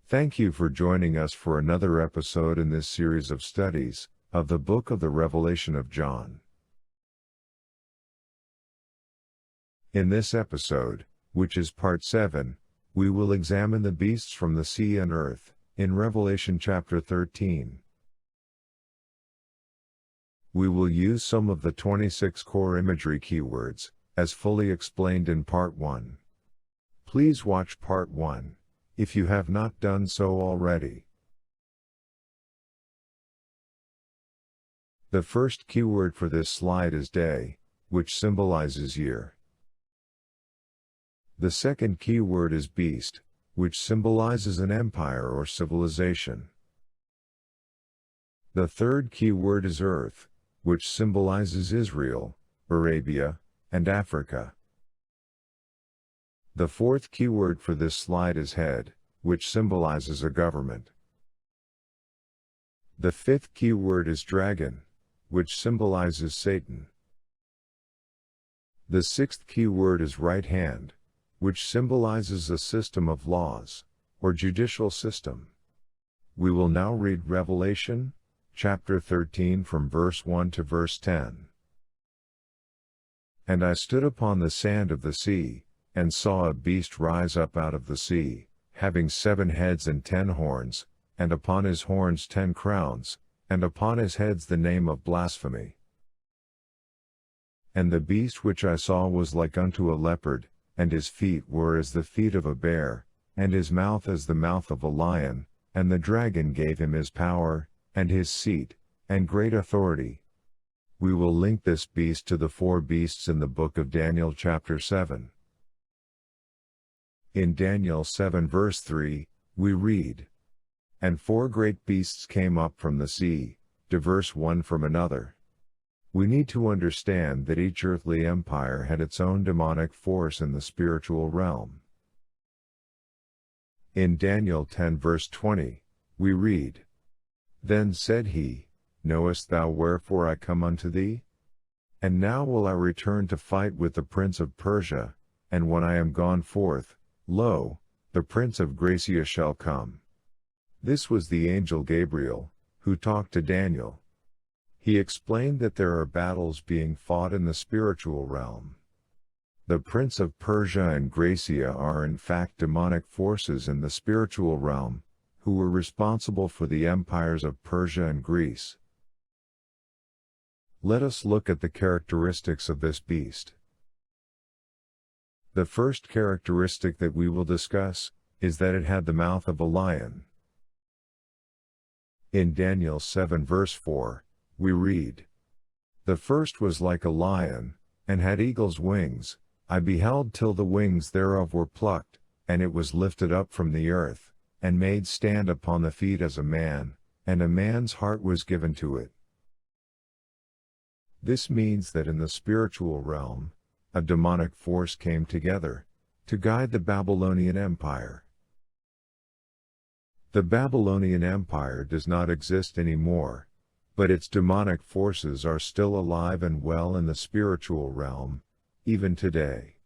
Thank you for joining us for another episode in this series of studies of the book of the Revelation of John. In this episode, which is part 7, we will examine the beasts from the sea and earth, in Revelation chapter 13. We will use some of the 26 core imagery keywords, as fully explained in part 1. Please watch part 1, if you have not done so already. The first keyword for this slide is day, which symbolizes year. The second keyword is beast, which symbolizes an empire or civilization. The third keyword is earth, which symbolizes Israel, Arabia, and Africa. The fourth keyword for this slide is head, which symbolizes a government. The fifth keyword is dragon, which symbolizes Satan. The sixth keyword is right hand, which symbolizes a system of laws, or judicial system. We will now read Revelation, chapter 13 from verse 1 to verse 10. And I stood upon the sand of the sea, and saw a beast rise up out of the sea, having 7 heads and 10 horns, and upon his horns 10 crowns, and upon his heads the name of blasphemy. And the beast which I saw was like unto a leopard, and his feet were as the feet of a bear, and his mouth as the mouth of a lion, and the dragon gave him his power, and his seat, and great authority. We will link this beast to the 4 beasts in the book of Daniel chapter 7. In Daniel 7 verse 3, we read, And 4 great beasts came up from the sea, diverse one from another. We need to understand that each earthly empire had its own demonic force in the spiritual realm. In Daniel 10 verse 20, we read, Then said he, Knowest thou wherefore I come unto thee? And now will I return to fight with the prince of Persia, and when I am gone forth, lo, the prince of Gracia shall come. This was the angel Gabriel, who talked to Daniel. He explained that there are battles being fought in the spiritual realm. The prince of Persia and Gracia are in fact demonic forces in the spiritual realm, who were responsible for the empires of Persia and Greece. Let us look at the characteristics of this beast. The first characteristic that we will discuss is that it had the mouth of a lion. In Daniel 7 verse 4, we read, The first was like a lion, and had eagle's wings. I beheld till the wings thereof were plucked, and it was lifted up from the earth, and made stand upon the feet as a man, and a man's heart was given to it. This means that in the spiritual realm, a demonic force came together to guide the Babylonian Empire. The Babylonian Empire does not exist anymore, but its demonic forces are still alive and well in the spiritual realm, even today.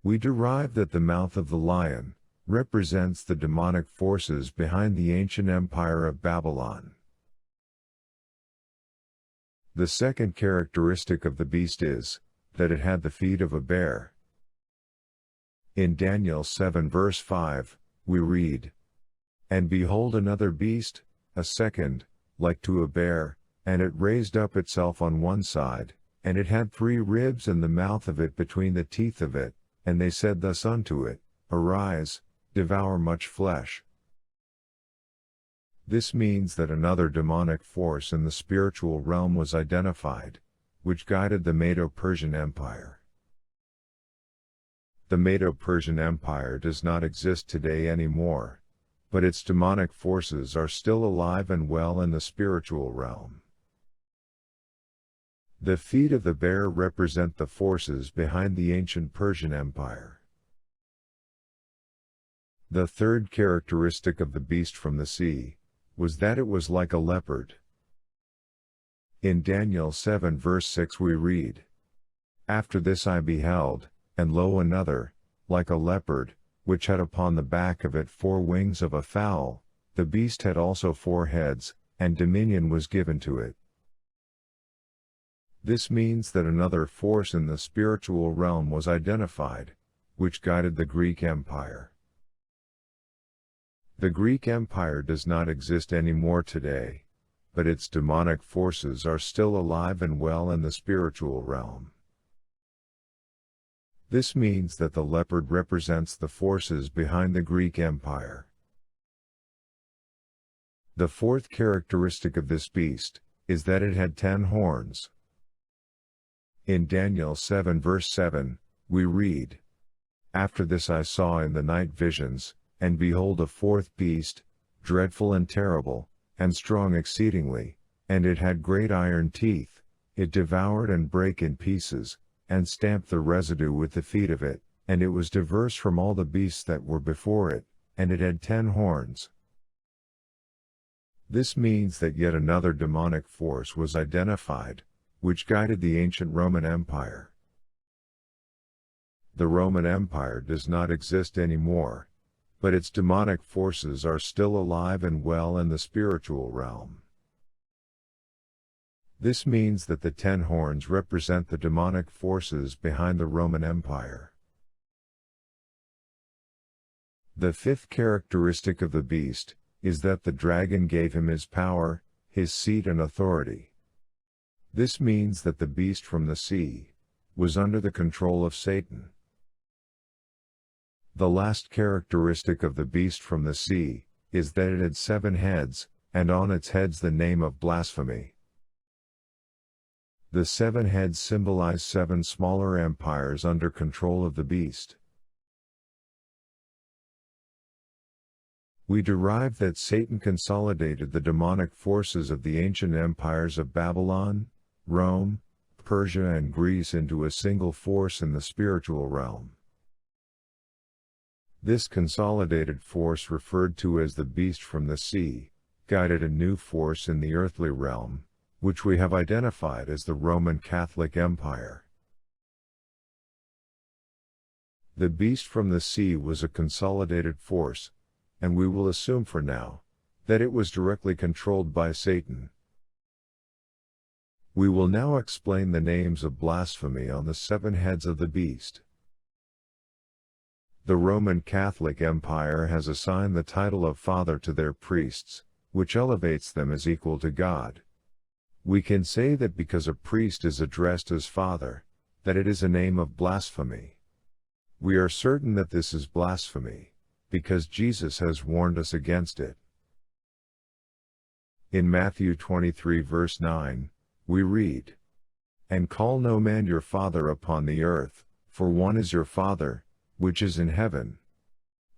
We derive that the mouth of the lion represents the demonic forces behind the ancient empire of Babylon. The second characteristic of the beast is that it had the feet of a bear. In Daniel 7 verse 5, we read, And behold another beast, a second, like to a bear, and it raised up itself on one side, and it had 3 ribs in the mouth of it between the teeth of it, and they said thus unto it, Arise, devour much flesh. This means that another demonic force in the spiritual realm was identified, which guided the Medo-Persian Empire. The Medo-Persian Empire does not exist today anymore, but its demonic forces are still alive and well in the spiritual realm. The feet of the bear represent the forces behind the ancient Persian Empire. The third characteristic of the beast from the sea was that it was like a leopard. In Daniel 7 verse 6 we read, After this I beheld, and lo another, like a leopard, which had upon the back of it 4 wings of a fowl. The beast had also 4 heads, and dominion was given to it. This means that another force in the spiritual realm was identified, which guided the Greek Empire. The Greek Empire does not exist anymore today, but its demonic forces are still alive and well in the spiritual realm. This means that the leopard represents the forces behind the Greek Empire. The 4th characteristic of this beast is that it had 10 horns. In Daniel 7 verse 7, we read, "After this I saw in the night visions, and behold a 4th beast, dreadful and terrible, and strong exceedingly, and it had great iron teeth, it devoured and brake in pieces, and stamped the residue with the feet of it, and it was diverse from all the beasts that were before it, and it had 10 horns. This means that yet another demonic force was identified, which guided the ancient Roman Empire. The Roman Empire does not exist anymore, but its demonic forces are still alive and well in the spiritual realm. This means that the 10 horns represent the demonic forces behind the Roman Empire. The 5th characteristic of the beast is that the dragon gave him his power, his seat and authority. This means that the beast from the sea was under the control of Satan. The last characteristic of the beast from the sea is that it had 7 heads, and on its heads the name of blasphemy. The 7 heads symbolize 7 smaller empires under control of the beast. We derive that Satan consolidated the demonic forces of the ancient empires of Babylon, Rome, Persia and Greece into a single force in the spiritual realm. This consolidated force, referred to as the beast from the sea, guided a new force in the earthly realm, which we have identified as the Roman Catholic Empire. The beast from the sea was a consolidated force, and we will assume for now that it was directly controlled by Satan. We will now explain the names of blasphemy on the 7 heads of the beast. The Roman Catholic Empire has assigned the title of Father to their priests, which elevates them as equal to God. We can say that because a priest is addressed as Father, that it is a name of blasphemy. We are certain that this is blasphemy, because Jesus has warned us against it. In Matthew 23 verse 9, we read, "And call no man your father upon the earth, for one is your Father, which is in heaven."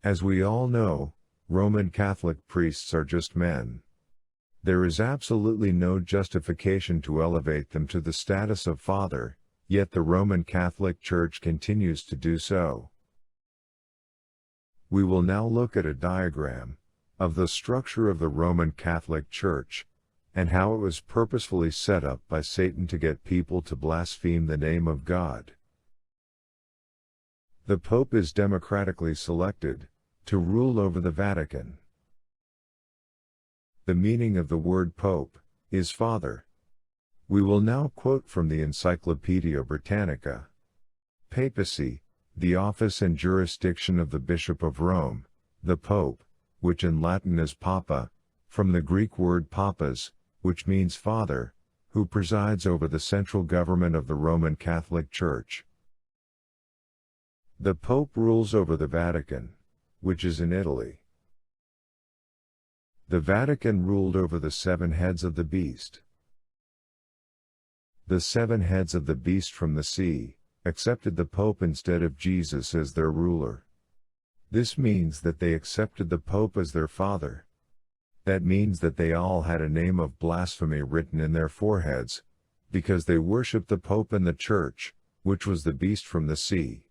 As we all know, Roman Catholic priests are just men. There is absolutely no justification to elevate them to the status of Father, yet the Roman Catholic Church continues to do so. We will now look at a diagram of the structure of the Roman Catholic Church, and how it was purposefully set up by Satan to get people to blaspheme the name of God. The Pope is democratically selected to rule over the Vatican. The meaning of the word Pope is Father. We will now quote from the Encyclopaedia Britannica. Papacy, the office and jurisdiction of the Bishop of Rome, the Pope, which in Latin is Papa, from the Greek word papas, which means father, who presides over the central government of the Roman Catholic Church. The Pope rules over the Vatican, which is in Italy. The Vatican ruled over the 7 heads of the beast. The 7 heads of the beast from the sea accepted the Pope instead of Jesus as their ruler. This means that they accepted the Pope as their father. That means that they all had a name of blasphemy written in their foreheads, because they worshipped the Pope and the Church, which was the beast from the sea.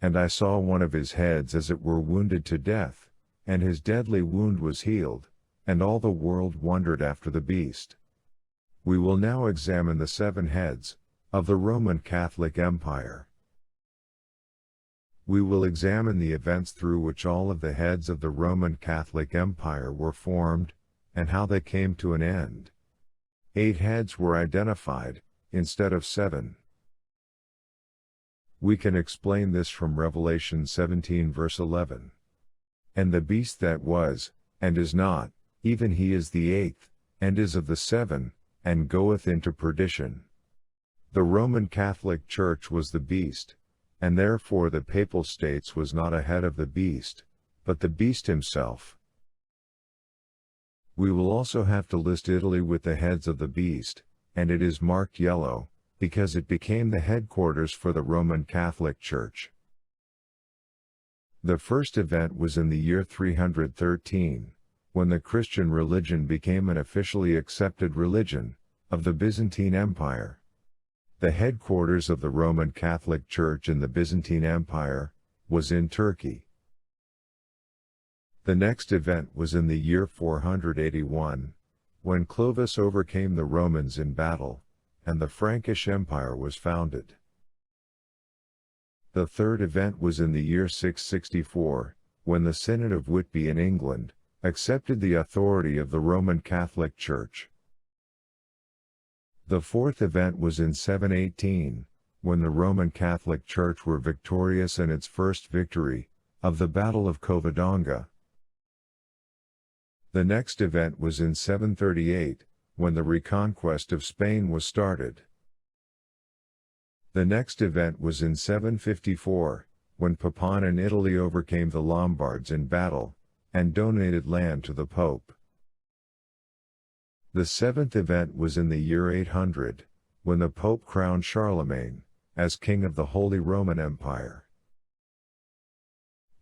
And I saw one of his heads as it were wounded to death, and his deadly wound was healed, and all the world wondered after the beast. We will now examine the 7 heads of the Roman Catholic Empire. We will examine the events through which all of the heads of the Roman Catholic Empire were formed, and how they came to an end. 8 heads were identified, instead of 7. We can explain this from Revelation 17 verse 11. And the beast that was, and is not, even he is the 8th, and is of the 7, and goeth into perdition. The Roman Catholic Church was the beast, and therefore the Papal States was not a head of the beast, but the beast himself. We will also have to list Italy with the heads of the beast, and it is marked yellow, because it became the headquarters for the Roman Catholic Church. The first event was in the year 313, when the Christian religion became an officially accepted religion of the Byzantine Empire. The headquarters of the Roman Catholic Church in the Byzantine Empire was in Turkey. The next event was in the year 481, when Clovis overcame the Romans in battle, and the Frankish Empire was founded. The third event was in the year 664, when the Synod of Whitby in England accepted the authority of the Roman Catholic Church. The fourth event was in 718, when the Roman Catholic Church were victorious in its first victory, of the Battle of Covadonga. The next event was in 738, when the reconquest of Spain was started. The next event was in 754, when Pepin in Italy overcame the Lombards in battle, and donated land to the Pope. The seventh event was in the year 800, when the Pope crowned Charlemagne as King of the Holy Roman Empire.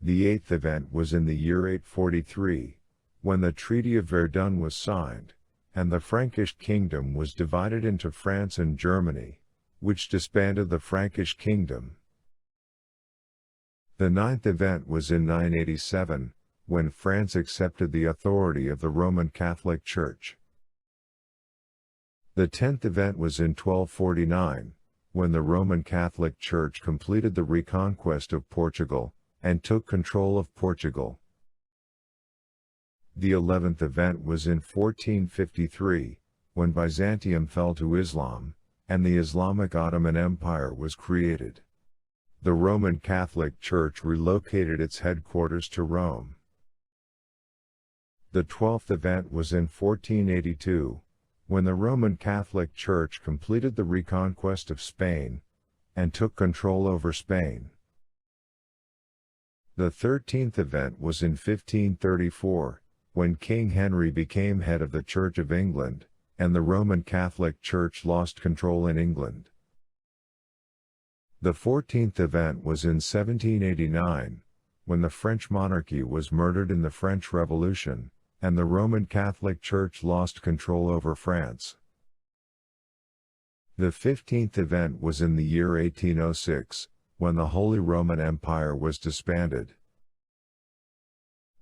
The eighth event was in the year 843, when the Treaty of Verdun was signed, and the Frankish kingdom was divided into France and Germany, which disbanded the Frankish kingdom. The ninth event was in 987, when France accepted the authority of the Roman Catholic Church. The 10th event was in 1249, when the Roman Catholic Church completed the reconquest of Portugal, and took control of Portugal. The 11th event was in 1453, when Byzantium fell to Islam, and the Islamic Ottoman Empire was created. The Roman Catholic Church relocated its headquarters to Rome. The 12th event was in 1482, when the Roman Catholic Church completed the reconquest of Spain, and took control over Spain. The 13th event was in 1534, when King Henry became head of the Church of England, and the Roman Catholic Church lost control in England. The 14th event was in 1789, when the French monarchy was murdered in the French Revolution, and the Roman Catholic Church lost control over France. The 15th event was in the year 1806, when the Holy Roman Empire was disbanded.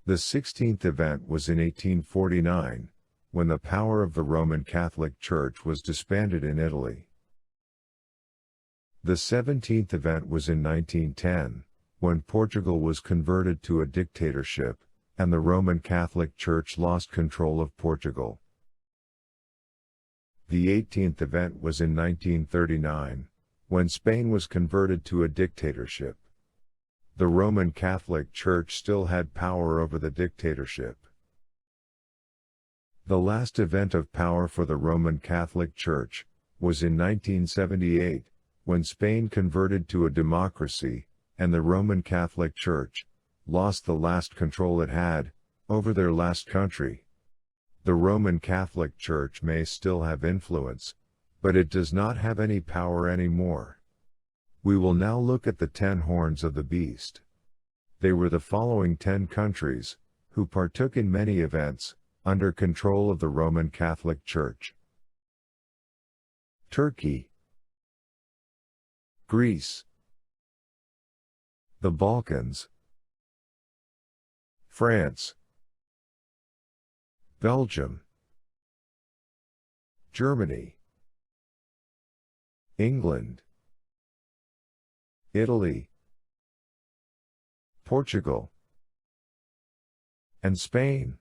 The 16th event was in 1849, when the power of the Roman Catholic Church was disbanded in Italy. The 17th event was in 1910, when Portugal was converted to a dictatorship, and the Roman Catholic Church lost control of Portugal. The 18th event was in 1939, when Spain was converted to a dictatorship. The Roman Catholic Church still had power over the dictatorship. The last event of power for the Roman Catholic Church was in 1978, when Spain converted to a democracy, and the Roman Catholic Church lost the last control it had over their last country. The Roman Catholic Church may still have influence, but it does not have any power anymore. We will now look at the 10 horns of the beast. They were the following 10 countries, who partook in many events, under control of the Roman Catholic Church. Turkey, Greece, the Balkans, France, Belgium, Germany, England, Italy, Portugal, and Spain.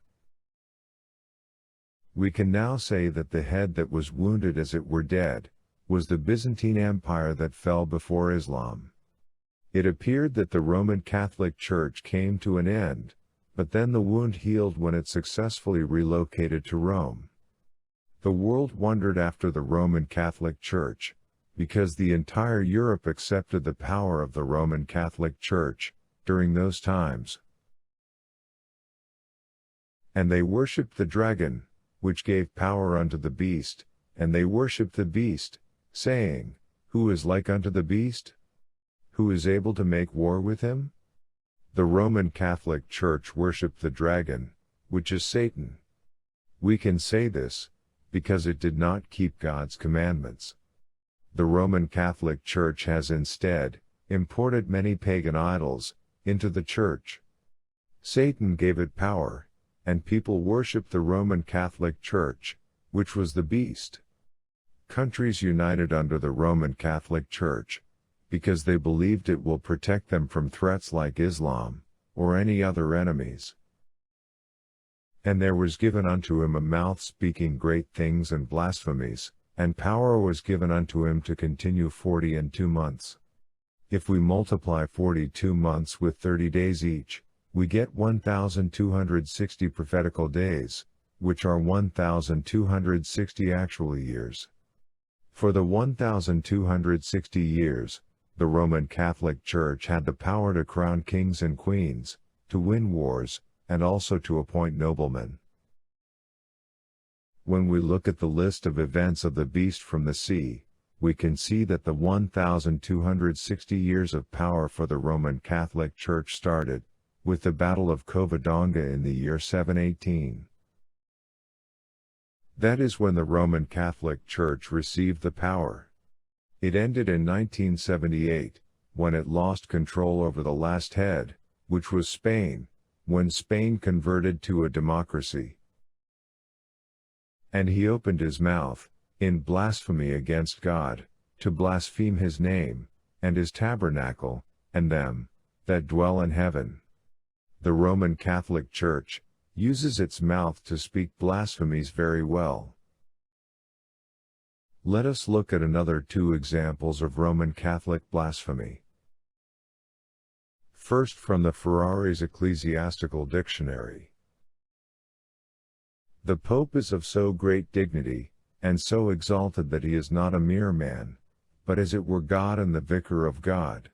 We can now say that the head that was wounded as it were dead, was the Byzantine Empire that fell before Islam. It appeared that the Roman Catholic Church came to an end, but then the wound healed when it successfully relocated to Rome. The world wondered after the Roman Catholic Church, because the entire Europe accepted the power of the Roman Catholic Church during those times. And they worshipped the dragon, which gave power unto the beast, and they worshipped the beast, saying, Who is like unto the beast? Who is able to make war with him? The Roman Catholic Church worshipped the dragon, which is Satan. We can say this, because it did not keep God's commandments. The Roman Catholic Church has instead imported many pagan idols into the Church. Satan gave it power, and people worshiped the Roman Catholic Church, which was the beast. Countries united under the Roman Catholic Church, because they believed it will protect them from threats like Islam, or any other enemies. And there was given unto him a mouth speaking great things and blasphemies, and power was given unto him to continue 42 months. If we multiply 42 months with 30 days each, we get 1,260 prophetical days, which are 1,260 actual years. For the 1,260 years, the Roman Catholic Church had the power to crown kings and queens, to win wars, and also to appoint noblemen. When we look at the list of events of the beast from the sea, we can see that the 1,260 years of power for the Roman Catholic Church started with the Battle of Covadonga in the year 718. That is when the Roman Catholic Church received the power. It ended in 1978, when it lost control over the last head, which was Spain, when Spain converted to a democracy. And he opened his mouth, in blasphemy against God, to blaspheme his name, and his tabernacle, and them that dwell in heaven. The Roman Catholic Church uses its mouth to speak blasphemies very well. Let us look at another two examples of Roman Catholic blasphemy. First, from the Ferrari's Ecclesiastical Dictionary. The Pope is of so great dignity, and so exalted that he is not a mere man, but as it were God and the Vicar of God.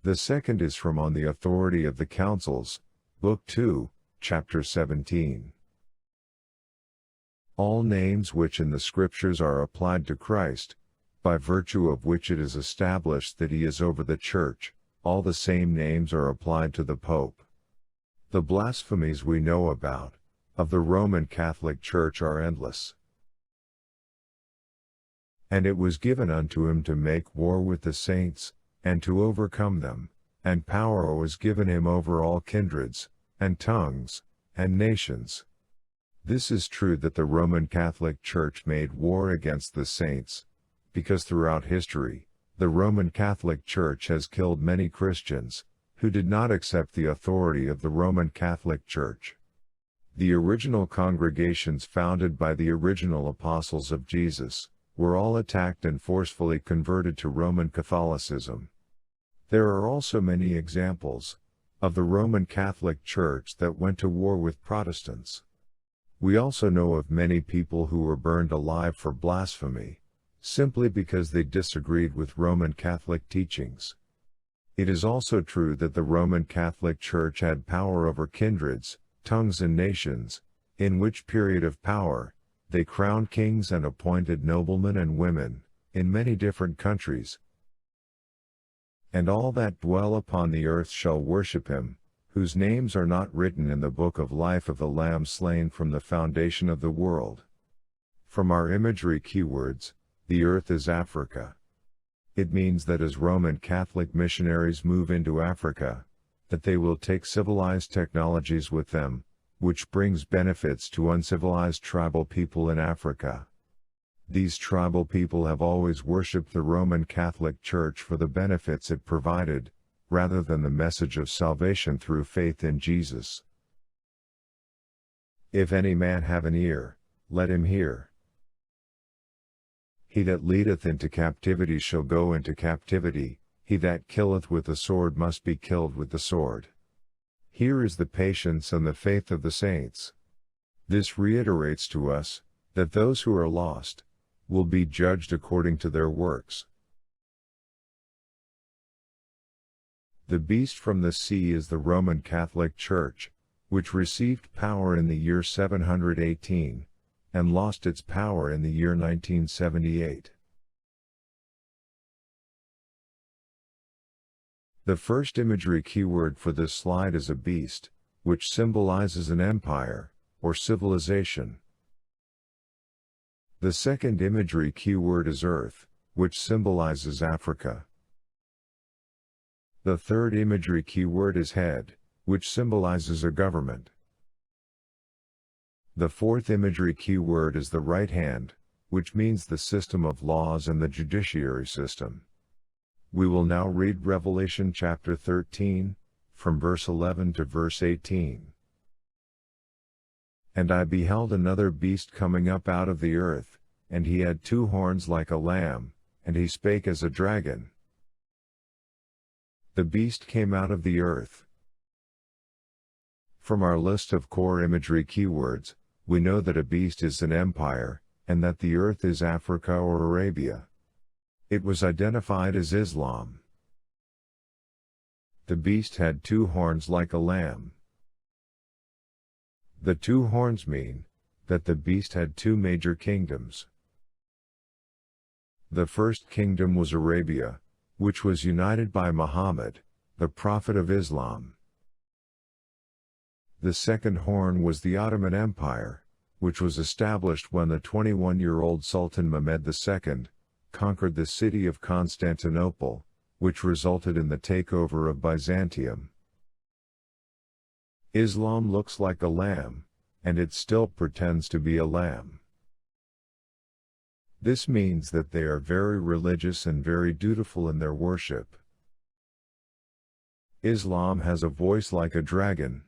The second is from On the Authority of the Councils, Book 2, Chapter 17. All names which in the Scriptures are applied to Christ, by virtue of which it is established that he is over the Church, all the same names are applied to the Pope. The blasphemies we know about, of the Roman Catholic Church are endless. And it was given unto him to make war with the saints, and to overcome them, and power was given him over all kindreds, and tongues, and nations. This is true that the Roman Catholic Church made war against the saints, because throughout history, the Roman Catholic Church has killed many Christians, who did not accept the authority of the Roman Catholic Church. The original congregations founded by the original apostles of Jesus, were all attacked and forcefully converted to Roman Catholicism. There are also many examples of the Roman Catholic Church that went to war with Protestants. We also know of many people who were burned alive for blasphemy, simply because they disagreed with Roman Catholic teachings. It is also true that the Roman Catholic Church had power over kindreds, tongues and nations, in which period of power, they crowned kings and appointed noblemen and women, in many different countries. And all that dwell upon the earth shall worship him, whose names are not written in the book of life of the Lamb slain from the foundation of the world. From our imagery keywords, the earth is Africa. It means that as Roman Catholic missionaries move into Africa, that they will take civilized technologies with them, which brings benefits to uncivilized tribal people in Africa. These tribal people have always worshipped the Roman Catholic Church for the benefits it provided, rather than the message of salvation through faith in Jesus. If any man have an ear, let him hear. He that leadeth into captivity shall go into captivity, he that killeth with the sword must be killed with the sword. Here is the patience and the faith of the saints. This reiterates to us, that those who are lost, will be judged according to their works. The beast from the sea is the Roman Catholic Church, which received power in the year 718, and lost its power in the year 1978. The first imagery keyword for this slide is a beast, which symbolizes an empire, or civilization. The second imagery keyword is earth, which symbolizes Africa. The third imagery keyword is head, which symbolizes a government. The fourth imagery keyword is the right hand, which means the system of laws and the judiciary system. We will now read Revelation chapter 13, from verse 11 to verse 18. And I beheld another beast coming up out of the earth, and he had 2 horns like a lamb, and he spake as a dragon. The beast came out of the earth. From our list of core imagery keywords, we know that a beast is an empire, and that the earth is Africa or Arabia. It was identified as Islam. The beast had 2 horns like a lamb. The 2 horns mean that the beast had 2 major kingdoms. The first kingdom was Arabia, which was united by Muhammad, the prophet of Islam. The second horn was the Ottoman Empire, which was established when the 21-year-old Sultan Mehmed II conquered the city of Constantinople, which resulted in the takeover of Byzantium. Islam looks like a lamb, and it still pretends to be a lamb. This means that they are very religious and very dutiful in their worship. Islam has a voice like a dragon.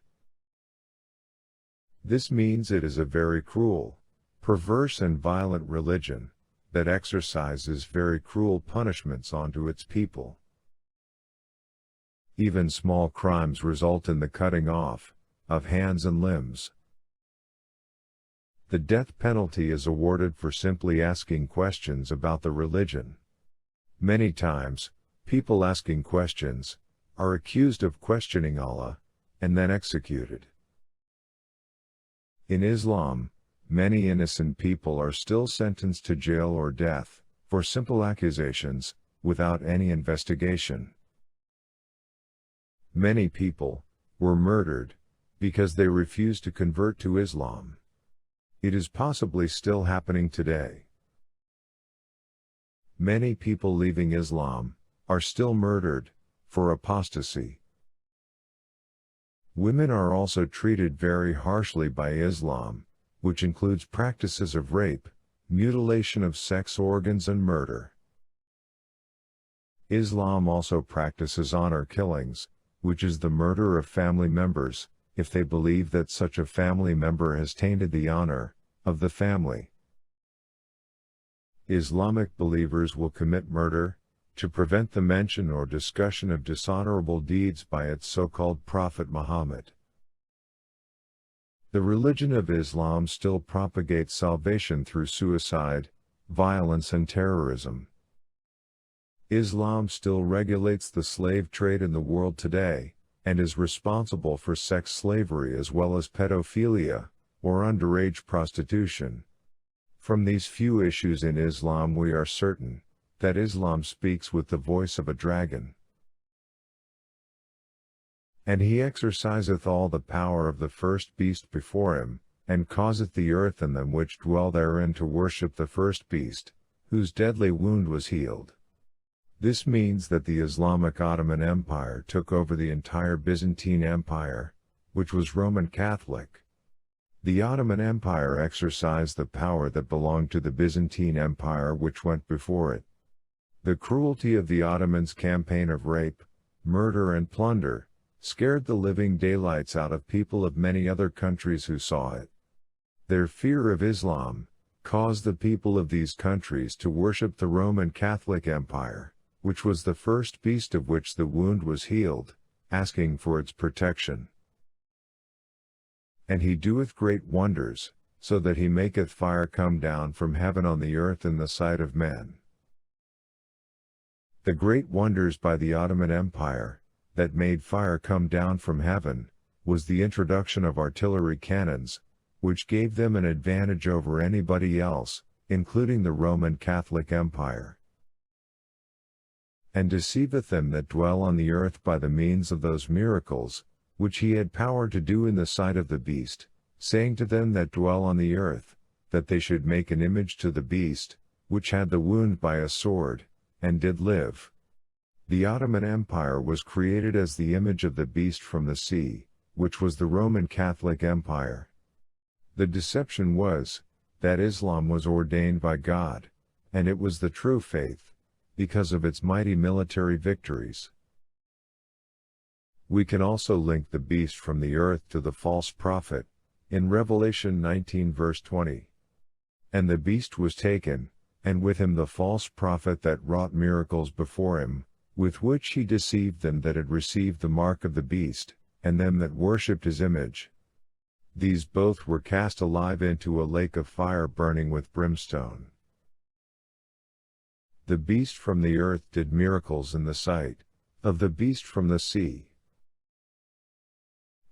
This means it is a very cruel, perverse and violent religion, that exercises very cruel punishments onto its people. Even small crimes result in the cutting off of hands and limbs. The death penalty is awarded for simply asking questions about the religion. Many times, people asking questions are accused of questioning Allah, and then executed. In Islam, many innocent people are still sentenced to jail or death, for simple accusations, without any investigation. Many people were murdered because they refused to convert to Islam. It is possibly still happening today. Many people leaving Islam are still murdered for apostasy. Women are also treated very harshly by Islam, which includes practices of rape, mutilation of sex organs and murder. Islam also practices honor killings, which is the murder of family members, if they believe that such a family member has tainted the honor of the family. Islamic believers will commit murder to prevent the mention or discussion of dishonorable deeds by its so-called Prophet Muhammad. The religion of Islam still propagates salvation through suicide, violence and terrorism. Islam still regulates the slave trade in the world today, and is responsible for sex slavery as well as pedophilia, or underage prostitution. From these few issues in Islam we are certain that Islam speaks with the voice of a dragon. And he exerciseth all the power of the first beast before him, and causeth the earth and them which dwell therein to worship the first beast, whose deadly wound was healed. This means that the Islamic Ottoman Empire took over the entire Byzantine Empire, which was Roman Catholic. The Ottoman Empire exercised the power that belonged to the Byzantine Empire which went before it. The cruelty of the Ottomans' campaign of rape, murder and plunder, scared the living daylights out of people of many other countries who saw it. Their fear of Islam caused the people of these countries to worship the Roman Catholic Empire, which was the first beast of which the wound was healed, asking for its protection. And he doeth great wonders, so that he maketh fire come down from heaven on the earth in the sight of men. The great wonders by the Ottoman Empire, that made fire come down from heaven, was the introduction of artillery cannons, which gave them an advantage over anybody else, including the Roman Catholic Empire. And deceiveth them that dwell on the earth by the means of those miracles, which he had power to do in the sight of the beast, saying to them that dwell on the earth, that they should make an image to the beast, which had the wound by a sword, and did live. The Ottoman Empire was created as the image of the beast from the sea, which was the Roman Catholic Empire. The deception was, that Islam was ordained by God, and it was the true faith, because of its mighty military victories. We can also link the beast from the earth to the false prophet, in Revelation 19 verse 20. And the beast was taken, and with him the false prophet that wrought miracles before him, with which he deceived them that had received the mark of the beast, and them that worshipped his image. These both were cast alive into a lake of fire burning with brimstone. The beast from the earth did miracles in the sight of the beast from the sea.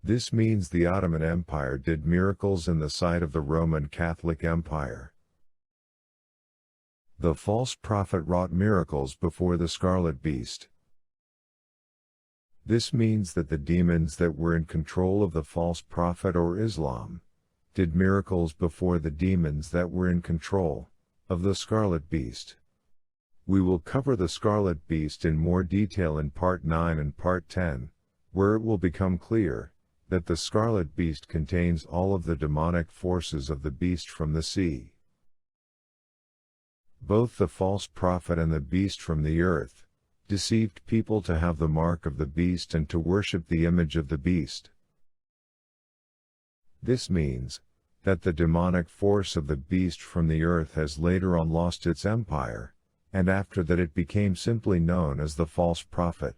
This means the Ottoman Empire did miracles in the sight of the Roman Catholic Empire. The false prophet wrought miracles before the scarlet beast. This means that the demons that were in control of the false prophet or Islam did miracles before the demons that were in control of the scarlet beast. We will cover the scarlet beast in more detail in Part 9 and Part 10, where it will become clear that the scarlet beast contains all of the demonic forces of the beast from the sea. Both the false prophet and the beast from the earth deceived people to have the mark of the beast and to worship the image of the beast. This means that the demonic force of the beast from the earth has later on lost its empire, and after that it became simply known as the false prophet.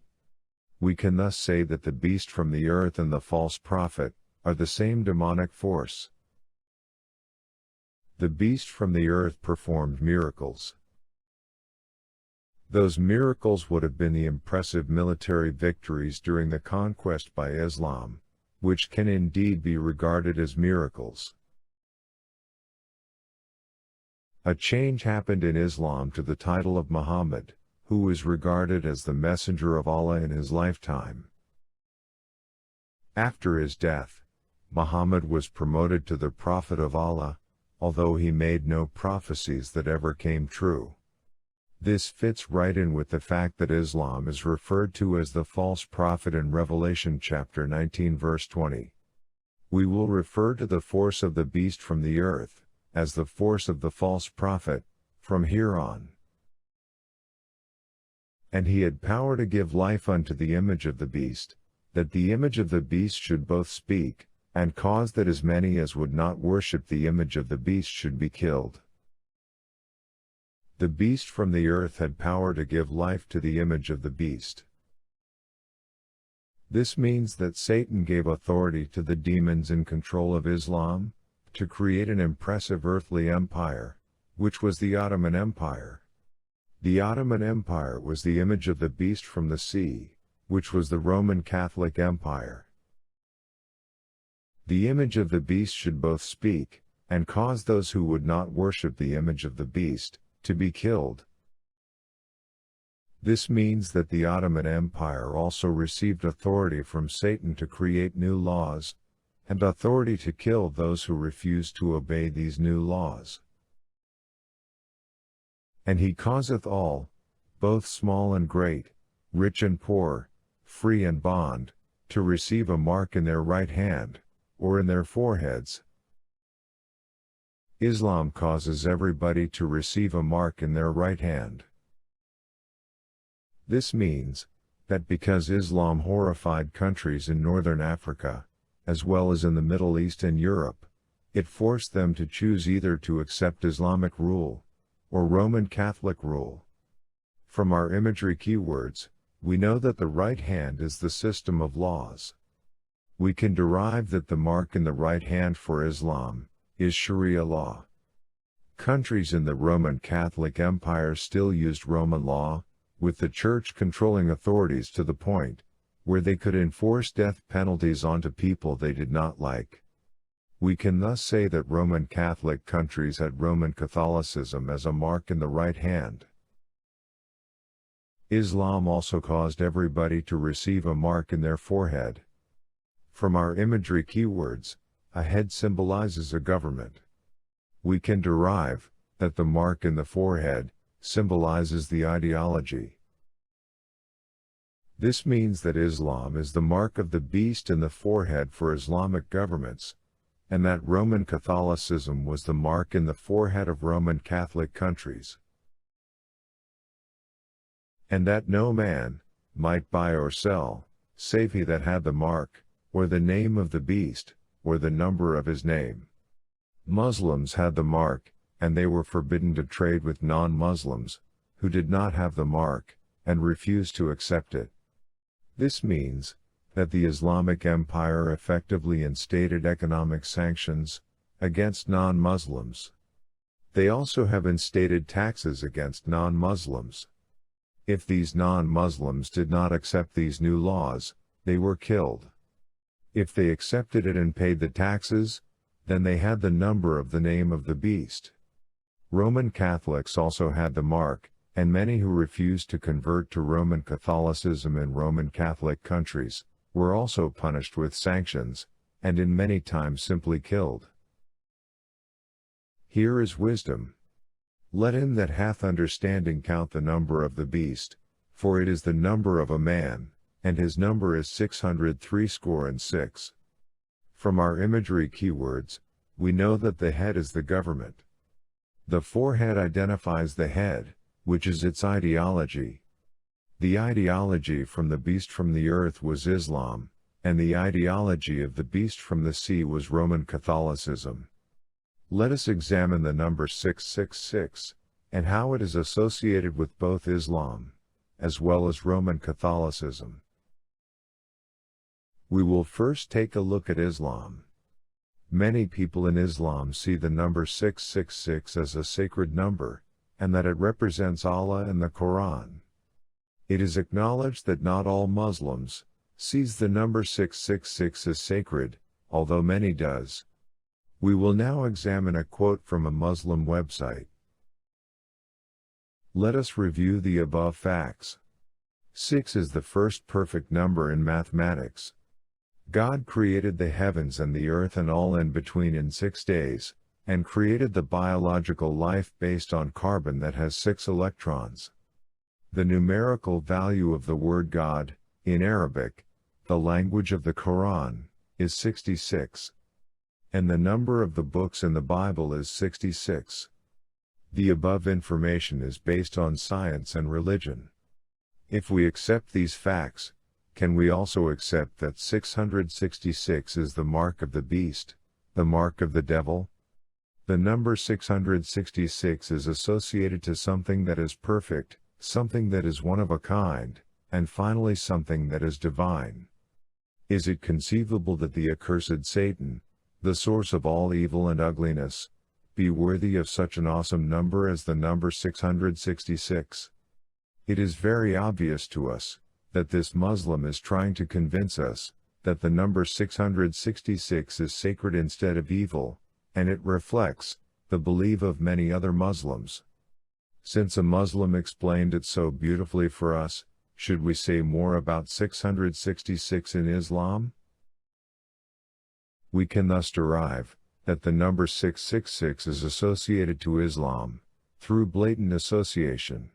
We can thus say that the beast from the earth and the false prophet are the same demonic force. The beast from the earth performed miracles. Those miracles would have been the impressive military victories during the conquest by Islam, which can indeed be regarded as miracles. A change happened in Islam to the title of Muhammad, who was regarded as the messenger of Allah in his lifetime. After his death, Muhammad was promoted to the Prophet of Allah, although he made no prophecies that ever came true. This fits right in with the fact that Islam is referred to as the false prophet in Revelation chapter 19 verse 20. We will refer to the force of the beast from the earth as the force of the false prophet from here on. And he had power to give life unto the image of the beast, that the image of the beast should both speak, and cause that as many as would not worship the image of the beast should be killed. The beast from the earth had power to give life to the image of the beast. This means that Satan gave authority to the demons in control of Islam, to create an impressive earthly empire, which was the Ottoman Empire. The Ottoman Empire was the image of the beast from the sea, which was the Roman Catholic Empire. The image of the beast should both speak, and cause those who would not worship the image of the beast to be killed. This means that the Ottoman Empire also received authority from Satan to create new laws, and authority to kill those who refused to obey these new laws. And he causeth all, both small and great, rich and poor, free and bond, to receive a mark in their right hand, or in their foreheads. Islam causes everybody to receive a mark in their right hand. This means that because Islam horrified countries in northern Africa, as well as in the Middle East and Europe, it forced them to choose either to accept Islamic rule, or Roman Catholic rule. From our imagery keywords, we know that the right hand is the system of laws. We can derive that the mark in the right hand for Islam is Sharia law. Countries in the Roman Catholic Empire still used Roman law, with the Church controlling authorities to the point where they could enforce death penalties onto people they did not like. We can thus say that Roman Catholic countries had Roman Catholicism as a mark in the right hand. Islam also caused everybody to receive a mark in their forehead. From our imagery keywords, a head symbolizes a government. We can derive that the mark in the forehead symbolizes the ideology. This means that Islam is the mark of the beast in the forehead for Islamic governments, and that Roman Catholicism was the mark in the forehead of Roman Catholic countries. And that no man might buy or sell, save he that had the mark, or the name of the beast, or the number of his name. Muslims had the mark, and they were forbidden to trade with non-Muslims, who did not have the mark, and refused to accept it. This means that the Islamic Empire effectively instated economic sanctions against non-Muslims. They also have instated taxes against non-Muslims. If these non-Muslims did not accept these new laws, they were killed. If they accepted it and paid the taxes, then they had the number of the name of the beast. Roman Catholics also had the mark, and many who refused to convert to Roman Catholicism in Roman Catholic countries were also punished with sanctions, and in many times simply killed. Here is wisdom. Let him that hath understanding count the number of the beast, for it is the number of a man, and his number is 666. From our imagery keywords, we know that the head is the government. The forehead identifies the head, which is its ideology. The ideology from the beast from the earth was Islam, and the ideology of the beast from the sea was Roman Catholicism. Let us examine the number 666, and how it is associated with both Islam, as well as Roman Catholicism. We will first take a look at Islam. Many people in Islam see the number 666 as a sacred number, and that it represents Allah and the Quran. It is acknowledged that not all Muslims sees the number 666 as sacred, although many does. We will now examine a quote from a Muslim website. Let us review the above facts. 6 is the first perfect number in mathematics. God created the heavens and the earth and all in between in 6 days, and created the biological life based on carbon that has 6 electrons. The numerical value of the word God, in Arabic, the language of the Quran, is 66. And the number of the books in the Bible is 66. The above information is based on science and religion. If we accept these facts, can we also accept that 666 is the mark of the beast, the mark of the devil? The number 666 is associated to something that is perfect, something that is one of a kind, and finally something that is divine. Is it conceivable that the accursed Satan, the source of all evil and ugliness, be worthy of such an awesome number as the number 666? It is very obvious to us that this Muslim is trying to convince us that the number 666 is sacred instead of evil, and it reflects the belief of many other Muslims. Since a Muslim explained it so beautifully for us, should we say more about 666 in Islam? We can thus derive that the number 666 is associated to Islam through blatant association.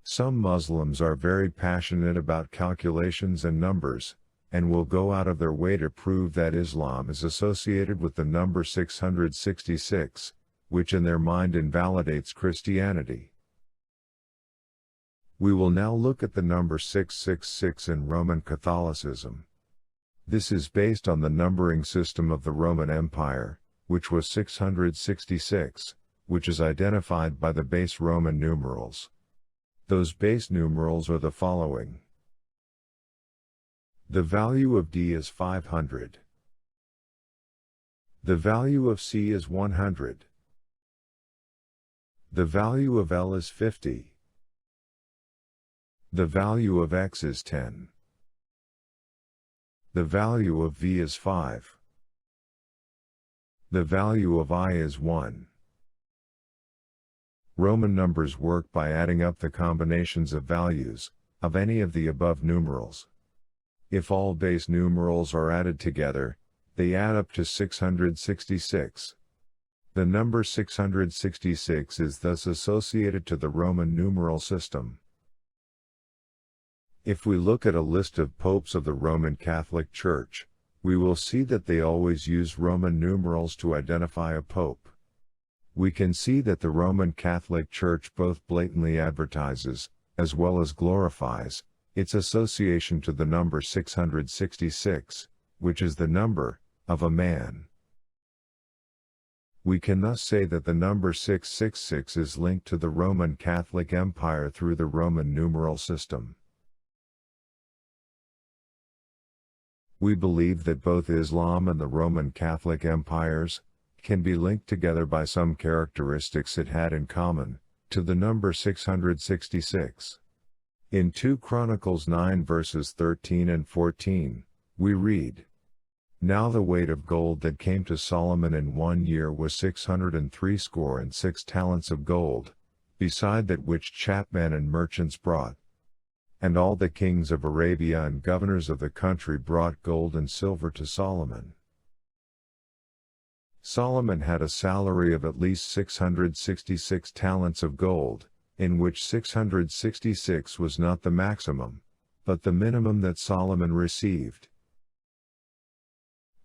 Some Muslims are very passionate about calculations and numbers, and will go out of their way to prove that Islam is associated with the number 666, which in their mind invalidates Christianity. We will now look at the number 666 in Roman Catholicism. This is based on the numbering system of the Roman Empire, which was 666, which is identified by the base Roman numerals. Those base numerals are the following. The value of D is 500. The value of C is 100. The value of L is 50. The value of X is 10. The value of V is 5. The value of I is 1. Roman numbers work by adding up the combinations of values of any of the above numerals. If all base numerals are added together, they add up to 666. The number 666 is thus associated to the Roman numeral system. If we look at a list of popes of the Roman Catholic Church, we will see that they always use Roman numerals to identify a pope. We can see that the Roman Catholic Church both blatantly advertises, as well as glorifies, its association to the number 666, which is the number of a man. We can thus say that the number 666 is linked to the Roman Catholic Empire through the Roman numeral system. We believe that both Islam and the Roman Catholic empires can be linked together by some characteristics it had in common, to the number 666. In 2 Chronicles 9 verses 13 and 14, we read, Now the weight of gold that came to Solomon in 1 year was 666 talents of gold, beside that which chapmen and merchants brought. And all the kings of Arabia and governors of the country brought gold and silver to Solomon. Solomon had a salary of at least 666 talents of gold, in which 666 was not the maximum, but the minimum that Solomon received.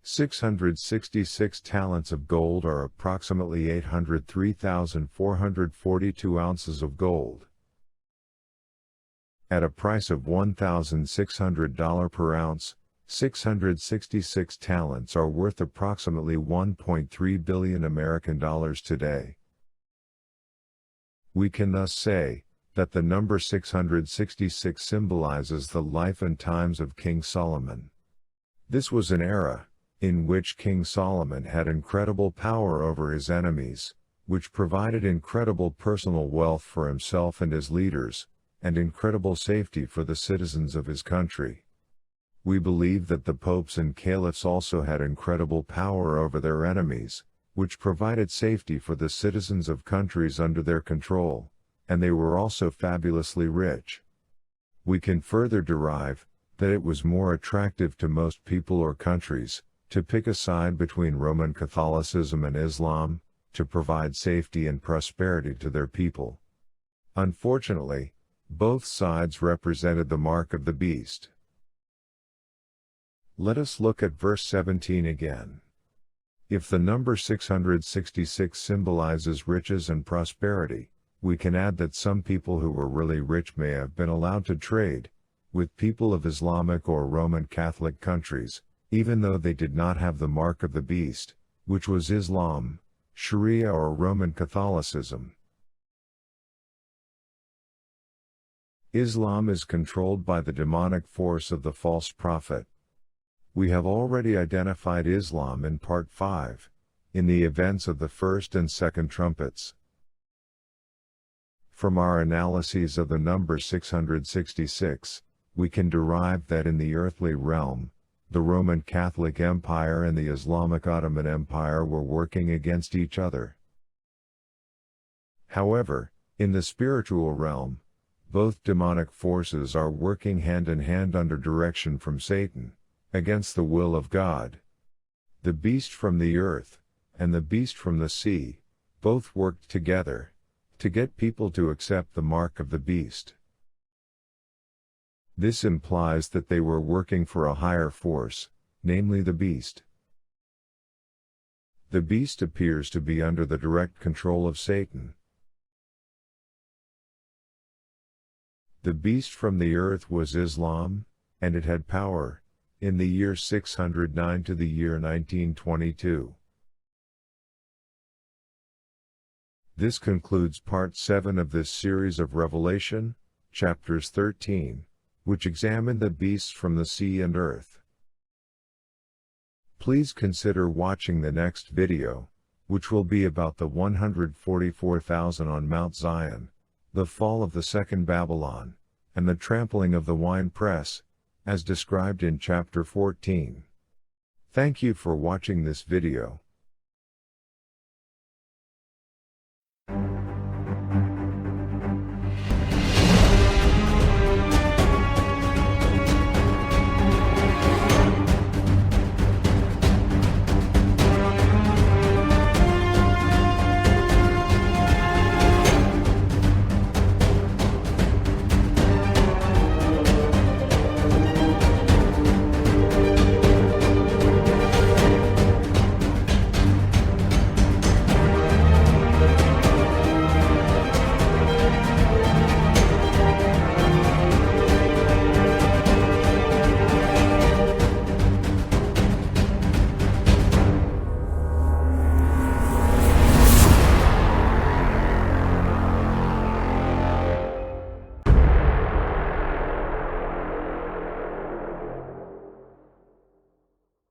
666 talents of gold are approximately 803,442 ounces of gold. At a price of $1,600 per ounce, 666 talents are worth approximately 1.3 billion American dollars today. We can thus say that the number 666 symbolizes the life and times of King Solomon. This was an era in which King Solomon had incredible power over his enemies, which provided incredible personal wealth for himself and his leaders, and incredible safety for the citizens of his country. We believe that the popes and caliphs also had incredible power over their enemies, which provided safety for the citizens of countries under their control, and they were also fabulously rich. We can further derive that it was more attractive to most people or countries to pick a side between Roman Catholicism and Islam, to provide safety and prosperity to their people. Unfortunately, both sides represented the mark of the beast. Let us look at verse 17 again. If the number 666 symbolizes riches and prosperity, we can add that some people who were really rich may have been allowed to trade with people of Islamic or Roman Catholic countries, even though they did not have the mark of the beast, which was Islam, Sharia or Roman Catholicism. Islam is controlled by the demonic force of the false prophet. We have already identified Islam in Part 5, in the events of the first and second trumpets. From our analyses of the number 666, we can derive that in the earthly realm, the Roman Catholic Empire and the Islamic Ottoman Empire were working against each other. However, in the spiritual realm, both demonic forces are working hand in hand under direction from Satan, against the will of God. The beast from the earth, and the beast from the sea, both worked together, to get people to accept the mark of the beast. This implies that they were working for a higher force, namely the beast. The beast appears to be under the direct control of Satan. The beast from the earth was Islam, and it had power, in the year 609 to the year 1922. This concludes part 7 of this series of Revelation, chapters 13, which examine the beasts from the sea and earth. Please consider watching the next video, which will be about the 144,000 on Mount Zion, the fall of the Second Babylon, and the trampling of the winepress, as described in chapter 14. Thank you for watching this video.